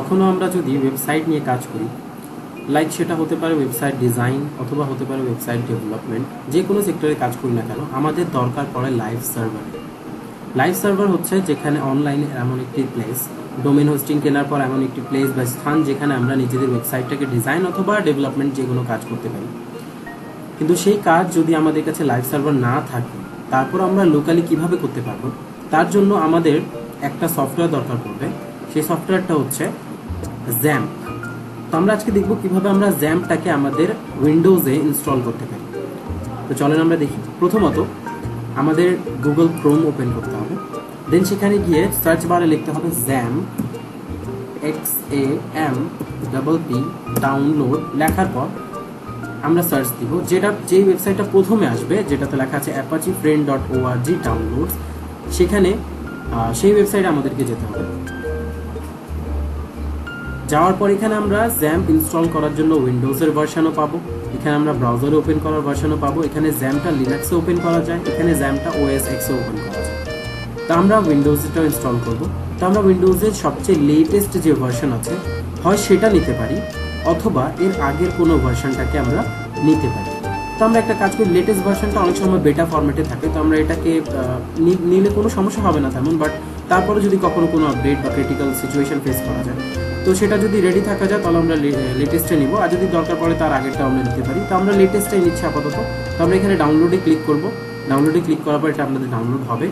কখনো আমরা যদি ওয়েবসাইট নিয়ে কাজ করি, লাইক সেটা হতে পারে ওয়েবসাইট ডিজাইন অথবা হতে পারে ওয়েবসাইট ডেভেলপমেন্ট, যে কোনো সেক্টরে কাজ করি না কেন আমাদের দরকার পড়ে লাইভ সার্ভার। লাইভ সার্ভার হচ্ছে যেখানে অনলাইনে এমন একটি প্লেস, ডোমেন হোস্টিং কেনার পর এমন একটি প্লেস বা স্থান যেখানে আমরা নিজেদের ওয়েবসাইটটাকে ডিজাইন অথবা ডেভেলপমেন্ট যে কোনো কাজ করতে পারি। কিন্তু সেই কাজ যদি আমাদের কাছে লাইভ সার্ভার না থাকে, তারপর আমরা লোকালি কিভাবে করতে পারবো? তার জন্য আমাদের একটা সফটওয়্যার দরকার পড়বে। সেই সফটওয়্যারটা হচ্ছে জ্যাম্প। তো আমরা আজকে দেখব কিভাবে আমরা জ্যাম্পটাকে আমাদের উইন্ডোজে ইনস্টল করতে পারি। তো চলেন আমরা দেখি। প্রথমত আমাদের গুগল ক্রোম ওপেন করতে হবে, দেন সেখানে গিয়ে সার্চ বারে লিখতে হবে জ্যাম্প, XAMPP ডাউনলোড। লেখার পর আমরা সার্চ দিব, যেই ওয়েবসাইটটা প্রথমে আসবে যেটাতে লেখা আছে apache-friend.org ডাউনলোডস, সেখানে সেই ওয়েবসাইটে আমাদেরকে যেতে হবে। যাওয়ার পর এখানে আমরা জ্যাম্প ইনস্টল করার জন্য উইন্ডোজের ভার্সনও পাবো, এখানে আমরা ব্রাউজারে ওপেন করার ভার্সনও পাবো, এখানে জ্যাম্পটা লিনাক্সে ওপেন করা যায়, এখানে জ্যাম্পটা OS X এ ওপেন করা যায়। তো আমরা উইন্ডোজটাও ইনস্টল করব। তো আমরা উইন্ডোজের সবচেয়ে লেটেস্ট যে ভার্সন আছে হয় সেটা নিতে পারি, অথবা এর আগের কোনো ভার্সনটাকে আমরা নিতে পারি। তো আমরা একটা কাজ করি, লেটেস্ট ভার্সনটা অনেক সময় বেটা ফরম্যাটে থাকে, তো আমরা এটাকে নিলে কোনো সমস্যা হবে না তেমন, বাট তারপরে যদি কখনো কোনো আপডেট বা ক্রিটিক্যাল সিচুয়েশন ফেস করা যায়, তো সেটা যদি রেডি থাকা যায় তাহলে আমরা লেটেস্টে নিব, আর যদি দরকার পড়ে তার আগেরটা আমরা নিতে পারি। তো আমরা লেটেস্টটাই নিচ্ছি আপাতত। তো আমরা এখানে ডাউনলোডে ক্লিক করব। ডাউনলোডে ক্লিক করার পর এটা আপনাদের ডাউনলোড হবে।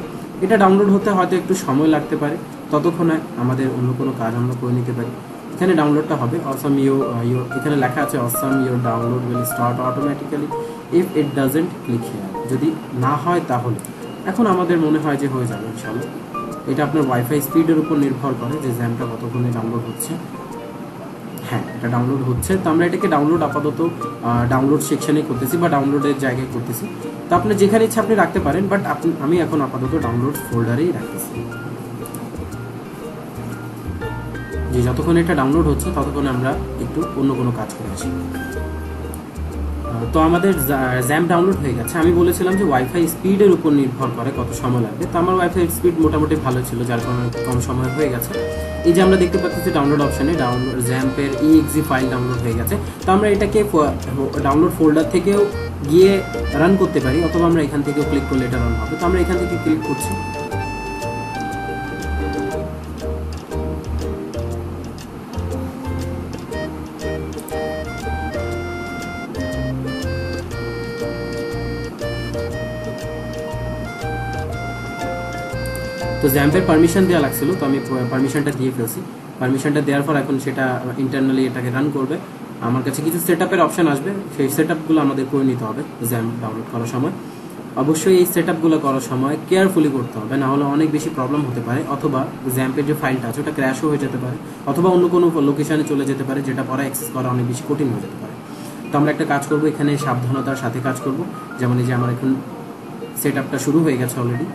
এটা ডাউনলোড হতে হয়তো একটু সময় লাগতে পারে, ততক্ষণে আমাদের অন্য কোনো কাজ আমরা করে নিতে পারি। এখানে ডাউনলোডটা হবে। এখানে লেখা আছে awesome your download will start automatically if it doesn't click here। যদি না হয় তাহলে, এখন আমাদের মনে হয় যে হয়ে যাবে ইনশাআল্লাহ। এটা আপনার ওয়াইফাই স্পিডের উপর নির্ভর করে যে জ্যামটা কতক্ষণে ডাউনলোড হচ্ছে। হ্যাঁ, এটা ডাউনলোড হচ্ছে। তো আমরা এটাকে ডাউনলোড আপাতত ডাউনলোড সেকশনে করতেছি বা ডাউনলোডের জায়গায় করতেছি। তো আপনি যেখানে ইচ্ছা আপনি রাখতে পারেন, বাট আমি এখন আপাতত ডাউনলোড ফোল্ডারেই রাখতেছি। যে যতক্ষণ এটা ডাউনলোড হচ্ছে ততক্ষণ আমরা একটু অন্য কোনো কাজ করে আসি। তো আমাদের জ্যাম্প ডাউনলোড হয়ে গেছে। আমি বলেছিলাম যে ওয়াইফাই স্পিডের উপর নির্ভর করে কত সময় লাগবে। তো আমার ওয়াইফাই স্পিড মোটামুটি ভালো ছিল, যার কারণে কম সময় হয়ে গেছে। এই যে আমরা দেখতে পাচ্ছি ডাউনলোড অপশানে জ্যাম্পের EXE ফাইল ডাউনলোড হয়ে গেছে। তো আমরা এটাকে ডাউনলোড ফোল্ডার থেকেও গিয়ে রান করতে পারি, অথবা আমরা এখান থেকেও ক্লিক করলে এটা রান হবে। তো আমরা এখান থেকে ক্লিক করছি। তো জ্যাম্পের পারমিশন দেওয়া লাগছিল, তো আমি পারমিশনটা দিয়ে ফেলছি। পারমিশনটা দেওয়ার পর এখন সেটা ইন্টারনালি এটাকে রান করবে। আমার কাছে কিছু সেটআপের অপশন আসবে, সেই সেটআপগুলো আমাদের করে নিতে হবে জ্যাম্প ডাউনলোড করার সময়। অবশ্যই এই সেটআপগুলো করার সময় কেয়ারফুলি করতে হবে, না হলে অনেক বেশি প্রবলেম হতে পারে, অথবা জ্যাম্পের যে ফাইলটা আছে ওটা ক্র্যাশও হয়ে যেতে পারে, অথবা অন্য কোনো লোকেশনে চলে যেতে পারে, যেটা পরে অ্যাক্সেস করা অনেক বেশি কঠিন হয়ে যেতে পারে। তো আমরা একটা কাজ করব, এখানে সাবধানতার সাথে কাজ করব। যেমন এই যে আমার এখন সেটআপটা শুরু হয়ে গেছে অলরেডি।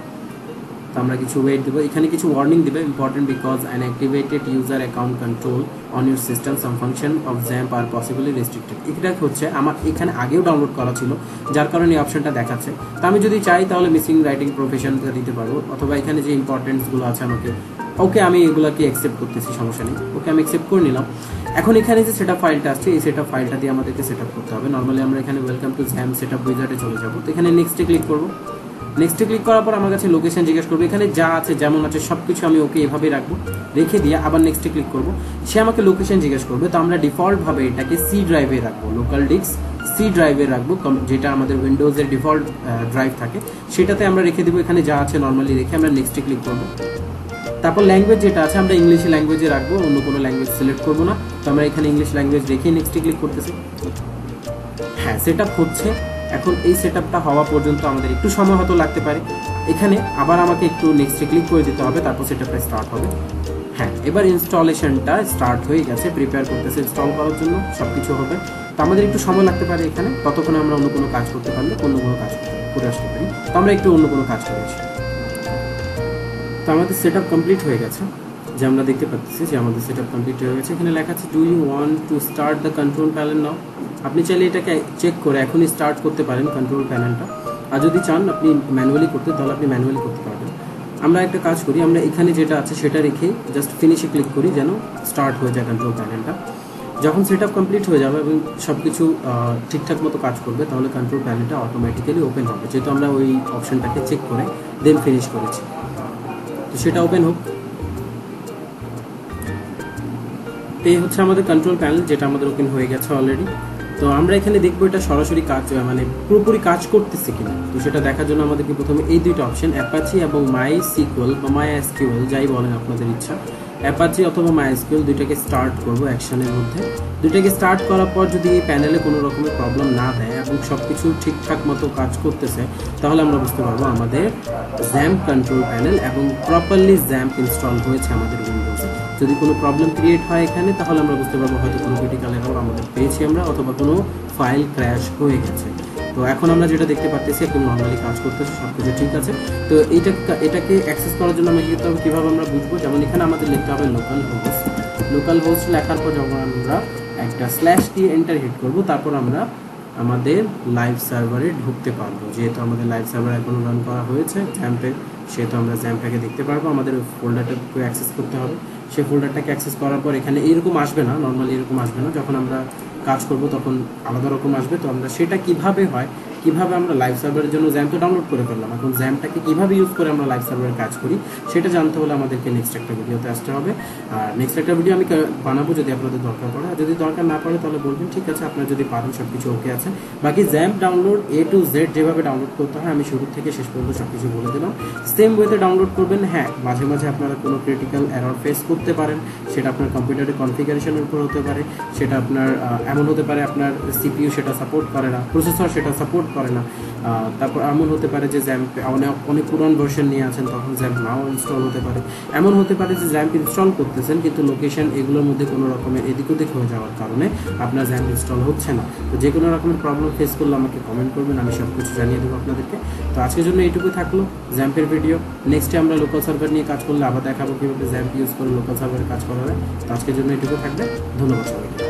তো আমরা কিছু ওয়েট দেবো, এখানে কিছু ওয়ার্নিং দেবে, important because an activated user account control on your system some function of jump are possibly restricted. এটা হচ্ছে আমার এখানে আগেও ডাউনলোড করা ছিল, যার কারণে এই অপশনটা দেখাচ্ছে। তো আমি যদি চাই তাহলে মিসিং রাইটিং প্রফেশন দিতে পারবো, অথবা এখানে যে ইম্পর্টেন্টসগুলো আছে আমাকে, ওকে আমি এগুলোকে অ্যাকসেপ্ট করতেছি, সমস্যা নেই। ওকে আমি অ্যাকসেপ্ট করে নিলাম। এখন এখানে যে সেটআপ ফাইলটা আসছে, এই সেটআপ ফাইলটা দিয়ে আমাদেরকে সেটআপ করতে হবে। নর্মালি আমরা এখানে ওয়েলকাম টু জ্যাম্প সেটআপ উইজার্ডে চলে যাবো। তো এখানে নেক্সটে ক্লিক করবো। নেক্সটে ক্লিক করার পর আমার কাছে লোকেশন জিজ্ঞেস করবে, এখানে যা আছে যেমন আছে সব কিছু আমি ওকে এভাবে রাখবো, রেখে দিয়ে আবার নেক্সটে ক্লিক করব। সে আমাকে লোকেশন জিজ্ঞেস করবে। তো আমরা ডিফল্টভাবে এটাকে সি ড্রাইভে রাখবো, লোকাল ডিস্ক সি ড্রাইভে রাখবো, যেটা আমাদের উইন্ডোজের ডিফল্ট ড্রাইভ থাকে সেটাতে আমরা রেখে দেবো। এখানে যা আছে নর্মালি রেখে আমরা নেক্সটে ক্লিক করবো। তারপর ল্যাঙ্গুয়েজ যেটা আছে আমরা ইংলিশ ল্যাঙ্গুয়েজে রাখবো, অন্য কোনো ল্যাঙ্গুয়েজ সিলেক্ট করবো না। তো আমরা এখানে ইংলিশ ল্যাঙ্গুয়েজ রেখে নেক্সটে ক্লিক করতেছি। হ্যাঁ, সেটআপ হচ্ছে। এখন এই সেটআপটা হওয়া পর্যন্ত আমাদের একটু সময় হয়তো লাগতে পারে। এখানে আবার আমাকে একটু নেক্সটে ক্লিক করে দিতে হবে, তারপর সেটআপটা স্টার্ট হবে। হ্যাঁ, এবার ইনস্টলেশনটা স্টার্ট হয়ে গেছে, প্রিপেয়ার করতেছে ইনস্টল করার জন্য, সব কিছু হবে। তো আমাদের একটু সময় লাগতে পারে এখানে, ততক্ষণে আমরা অন্য কোনো কাজ করতে পারলে অন্য কোনো কাজ করে আসতে পারি। তো আমরা একটু অন্য কোনো কাজ করে আসি। তো আমাদের সেটআপ কমপ্লিট হয়ে গেছে, যে আমরা দেখতে পাচ্ছি যে আমাদের সেটআপ কমপ্লিট হয়ে গেছে। এখানে লেখা আছে do you want to start the control panel now. আপনি চাইলে এটাকে চেক করে এখনই স্টার্ট করতে পারেন কন্ট্রোল প্যানেলটা, আর যদি চান আপনি ম্যানুয়ালি করতে তাহলে আপনি ম্যানুয়ালি করতে পারবেন। আমরা একটা কাজ করি, আমরা এখানে যেটা আছে সেটা রেখে জাস্ট ফিনিশে ক্লিক করি যেন স্টার্ট হয়ে যায় কন্ট্রোল প্যানেলটা। যখন সেট আপ কমপ্লিট হয়ে যাবে এবং সব কিছু ঠিকঠাক মতো কাজ করবে তাহলে কন্ট্রোল প্যানেলটা অটোমেটিক্যালি ওপেন হবে, যেহেতু আমরা ওই অপশনটাকে চেক করে দেন ফিনিশ করেছি। তো সেটা ওপেন হোক। এই হচ্ছে আমাদের কন্ট্রোল প্যানেল, যেটা আমাদের ওপেন হয়ে গেছে অলরেডি। তো আমরা এখানে দেখবো এটা সরাসরি কাজ মানে পুরোপুরি কাজ করতেছে কিনা। তো সেটা দেখার জন্য আমাদেরকে প্রথমে এই দুইটা অপশন অ্যাপাচি এবং MySQL বা MySQL যাই বলেন আপনাদের ইচ্ছা, অ্যাপাচি অথবা MySQL দুইটাকে স্টার্ট করব অ্যাকশনের মধ্যে। দুইটাকে স্টার্ট করার পর যদি এই প্যানেলে কোনো রকমের প্রবলেম না দেয় এবং সব কিছু ঠিকঠাক মতো কাজ করতেছে তাহলে আমরা বুঝতে পারবো আমাদের XAMPP কন্ট্রোল প্যানেল এবং প্রপারলি XAMPP ইনস্টল হয়েছে আমাদের উইন্ডোজে। যদি কোনো প্রবলেম ক্রিয়েট হয় এখানে তাহলে আমরা বুঝতে পারবো হয়তো কোনো ক্রিটিক্যাল এরর আমাদের পেয়েছি আমরা, অথবা কোনো ফাইল ক্র্যাশ হয়ে গেছে। তো এখন আমরা যেটা দেখতে পাচ্ছি একদম নর্মালি কাজ করতেছে, সব কিছু ঠিক আছে। তো এটাকে অ্যাক্সেস করার জন্য আমরা কীভাবে আমরা বুঝবো, যেমন এখানে আমাদের লিখতে হবে লোকাল হোস্ট লেখার পর যখন আমরা একটা স্ল্যাশ দিয়ে এন্টার হিট করব তারপর আমরা আমাদের লাইভ সার্ভারে ঢুকতে পারবো। যেহেতু আমাদের লাইভ সার্ভার এখনও রান করা হয়েছে XAMPP-এ, সেহেতু আমরা XAMPP-টাকে দেখতে পারবো। আমাদের ওই ফোল্ডারটাকে অ্যাক্সেস করতে হবে। সেই ফোল্ডারটাকে অ্যাক্সেস করার পর এখানে এইরকম আসবে না, নর্মালি এরকম আসবে না, যখন আমরা কাজ করব তখন আলাদা রকম আসবে। তো আমরা সেটা কিভাবে হয়, কিভাবে আমরা লাইভ সার্ভারের জন্য XAMPP তো ডাউনলোড করে ফেললাম, এখন XAMPP-টাকে কীভাবে ইউজ করে আমরা লাইভ সার্ভারে কাজ করি সেটা জানতে হলে আমাদেরকে নেক্সট একটা ভিডিওতে আসতে হবে। আর নেক্সট একটা ভিডিও আমি বানাবো যদি আপনাদের দরকার পড়ে, আর যদি দরকার না পড়ে তাহলে বলবেন, ঠিক আছে আপনারা যদি পারেন সব কিছু ওকে আছে। বাকি XAMPP download A to Z যেভাবে ডাউনলোড করতে হয় আমি শুরু থেকে শেষ পর্যন্ত সব কিছু বলে দিলাম, সেম ওয়েতে ডাউনলোড করবেন। হ্যাঁ, মাঝে মাঝে আপনারা কোনো ক্রিটিক্যাল এরর ফেস করতে পারেন, সেটা আপনার কম্পিউটারের কনফিগারেশনের উপর হতে পারে, সেটা আপনার এমন হতে পারে আপনার CPU সেটা সাপোর্ট করে না, প্রসেসর সেটা সাপোর্ট করে না, তারপর এমন হতে পারে যে XAMPP অনেক পুরান ভার্সন নিয়ে আছেন তখন XAMPP নাও ইনস্টল হতে পারে, এমন হতে পারে যে XAMPP ইনস্টল করতেছেন কিন্তু লোকেশন এগুলোর মধ্যে কোনো রকমের এদিক ওদিক হয়ে যাওয়ার কারণে আপনার XAMPP ইনস্টল হচ্ছে না। তো যে কোনো রকমের প্রবলেম ফেস করলে আমাকে কমেন্ট করবেন, আমি সব কিছু জানিয়ে দেবো আপনাদেরকে। তো আজকের জন্য এইটুকু থাকলো XAMPP-এর ভিডিও। নেক্সটে আমরা লোকাল সার্ভার নিয়ে কাজ করলে আবার দেখাবো কীভাবে XAMPP ইউজ করে লোকাল সার্ভারে কাজ করা হয়। তো আজকের জন্য এইটুকু থাকবে, ধন্যবাদ সবাইকে।